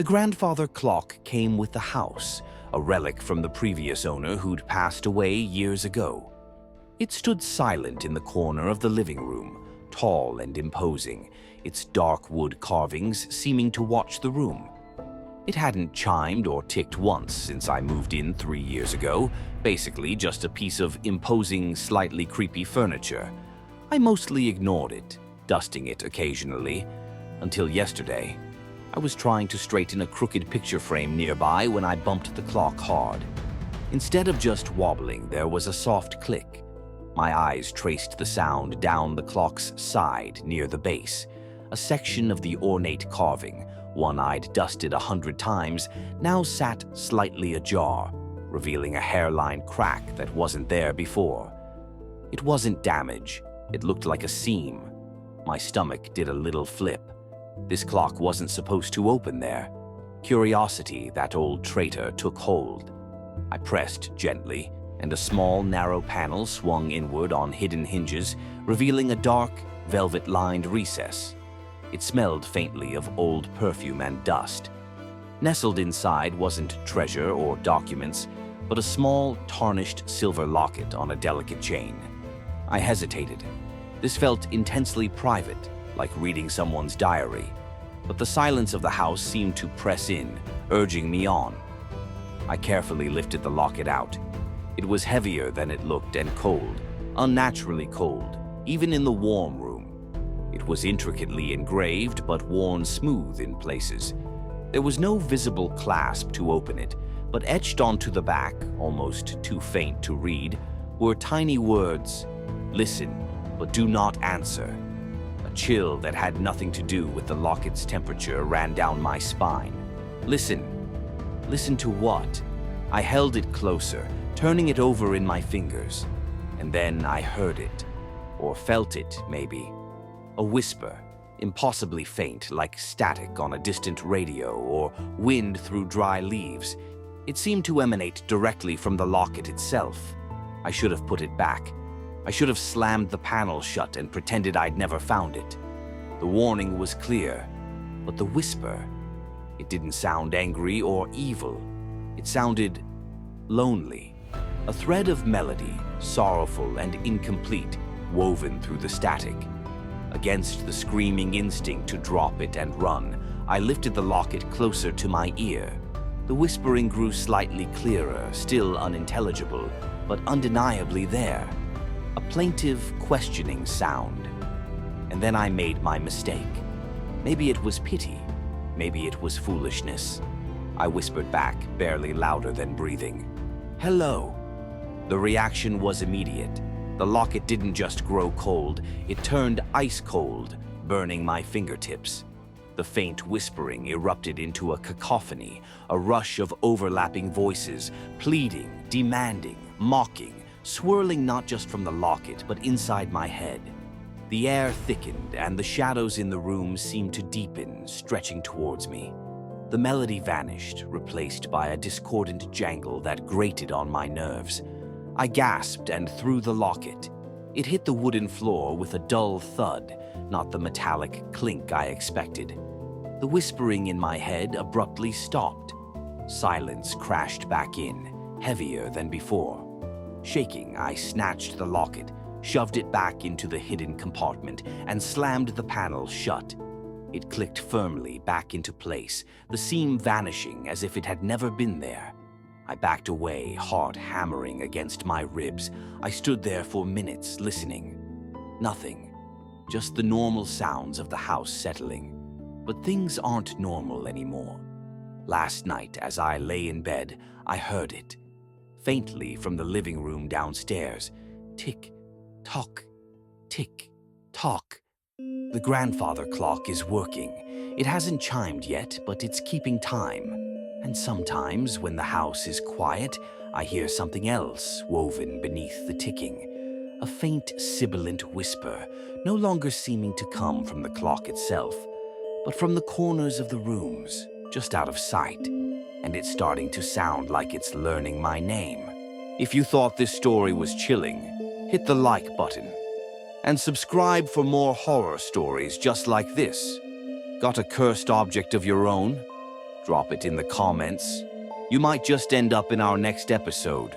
The grandfather clock came with the house, a relic from the previous owner who'd passed away years ago. It stood silent in the corner of the living room, tall and imposing, its dark wood carvings seeming to watch the room. It hadn't chimed or ticked once since I moved in 3 years ago, basically just a piece of imposing, slightly creepy furniture. I mostly ignored it, dusting it occasionally, until yesterday. I was trying to straighten a crooked picture frame nearby when I bumped the clock hard. Instead of just wobbling, there was a soft click. My eyes traced the sound down the clock's side near the base. A section of the ornate carving, one I'd dusted 100 times, now sat slightly ajar, revealing a hairline crack that wasn't there before. It wasn't damage. It looked like a seam. My stomach did a little flip. This clock wasn't supposed to open there. Curiosity, that old traitor, took hold. I pressed gently, and a small, narrow panel swung inward on hidden hinges, revealing a dark, velvet-lined recess. It smelled faintly of old perfume and dust. Nestled inside wasn't treasure or documents, but a small, tarnished silver locket on a delicate chain. I hesitated. This felt intensely private, like reading someone's diary, but the silence of the house seemed to press in, urging me on. I carefully lifted the locket out. It was heavier than it looked and cold, unnaturally cold, even in the warm room. It was intricately engraved but worn smooth in places. There was no visible clasp to open it, but etched onto the back, almost too faint to read, were tiny words, "Listen, but do not answer." A chill that had nothing to do with the locket's temperature ran down my spine. Listen. Listen to what? I held it closer, turning it over in my fingers. And then I heard it. Or felt it, maybe. A whisper, impossibly faint, like static on a distant radio or wind through dry leaves. It seemed to emanate directly from the locket itself. I should have put it back. I should have slammed the panel shut and pretended I'd never found it. The warning was clear, but the whisper, it didn't sound angry or evil. It sounded lonely. A thread of melody, sorrowful and incomplete, woven through the static. Against the screaming instinct to drop it and run, I lifted the locket closer to my ear. The whispering grew slightly clearer, still unintelligible, but undeniably there. A plaintive, questioning sound. And then I made my mistake. Maybe it was pity. Maybe it was foolishness. I whispered back, barely louder than breathing. "Hello." The reaction was immediate. The locket didn't just grow cold, it turned ice cold, burning my fingertips. The faint whispering erupted into a cacophony, a rush of overlapping voices, pleading, demanding, mocking, swirling not just from the locket, but inside my head. The air thickened, and the shadows in the room seemed to deepen, stretching towards me. The melody vanished, replaced by a discordant jangle that grated on my nerves. I gasped and threw the locket. It hit the wooden floor with a dull thud, not the metallic clink I expected. The whispering in my head abruptly stopped. Silence crashed back in, heavier than before. Shaking, I snatched the locket, shoved it back into the hidden compartment, and slammed the panel shut. It clicked firmly back into place, the seam vanishing as if it had never been there. I backed away, heart hammering against my ribs. I stood there for minutes, listening. Nothing, just the normal sounds of the house settling. But things aren't normal anymore. Last night, as I lay in bed, I heard it. Faintly from the living room downstairs. Tick, tock, tick, tock. The grandfather clock is working. It hasn't chimed yet, but it's keeping time. And sometimes, when the house is quiet, I hear something else woven beneath the ticking. A faint, sibilant whisper, no longer seeming to come from the clock itself, but from the corners of the rooms, just out of sight. And it's starting to sound like it's learning my name. If you thought this story was chilling, hit the like button. And subscribe for more horror stories just like this. Got a cursed object of your own? Drop it in the comments. You might just end up in our next episode.